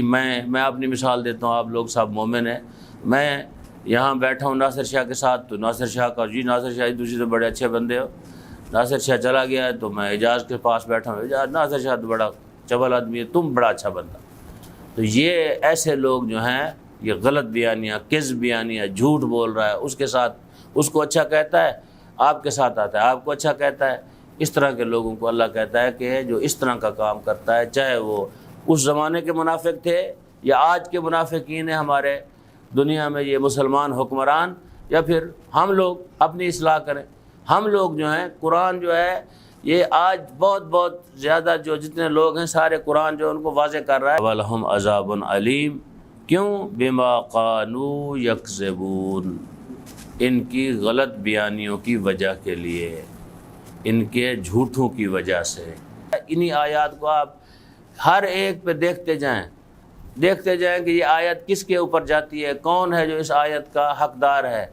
میں اپنی مثال دیتا ہوں، آپ لوگ سب مومن ہیں، میں یہاں بیٹھا ہوں ناصر شاہ کے ساتھ، تو ناصر شاہ کا ناصر شاہ دوسری تو بڑے اچھے بندے ہو، ناصر شاہ چلا گیا ہے تو میں اعجاز کے پاس بیٹھا ہوں، اعجاز ناصر شاہ تو بڑا چبل آدمی ہے، تم بڑا اچھا بندہ۔ تو یہ ایسے لوگ جو ہیں یہ غلط بیانیاں، کذب بیانیاں، جھوٹ بول رہا ہے، اس کے ساتھ اس کو اچھا کہتا ہے، آپ کے ساتھ آتا ہے آپ کو اچھا کہتا ہے۔ اس طرح کے لوگوں کو اللہ کہتا ہے کہ جو اس طرح کا کام کرتا ہے، چاہے وہ اس زمانے کے منافق تھے یا آج کے منافقین ہیں ہمارے دنیا میں یہ مسلمان حکمران، یا پھر ہم لوگ اپنی اصلاح کریں۔ ہم لوگ جو ہیں قرآن جو ہے یہ آج بہت زیادہ جو جتنے لوگ ہیں سارے قرآن جو ان کو واضح کر رہا ہے۔ وَلَهُمْ عَذَابٌ عَلِيمٌ، کیوں؟ بِمَا قَالُوا يَكْذِبُونَ، ان کی غلط بیانیوں کی وجہ کے لیے، ان کے جھوٹوں کی وجہ سے۔ انہی آیات کو آپ ہر ایک پہ دیکھتے جائیں کہ یہ آیت کس کے اوپر جاتی ہے، کون ہے جو اس آیت کا حقدار ہے۔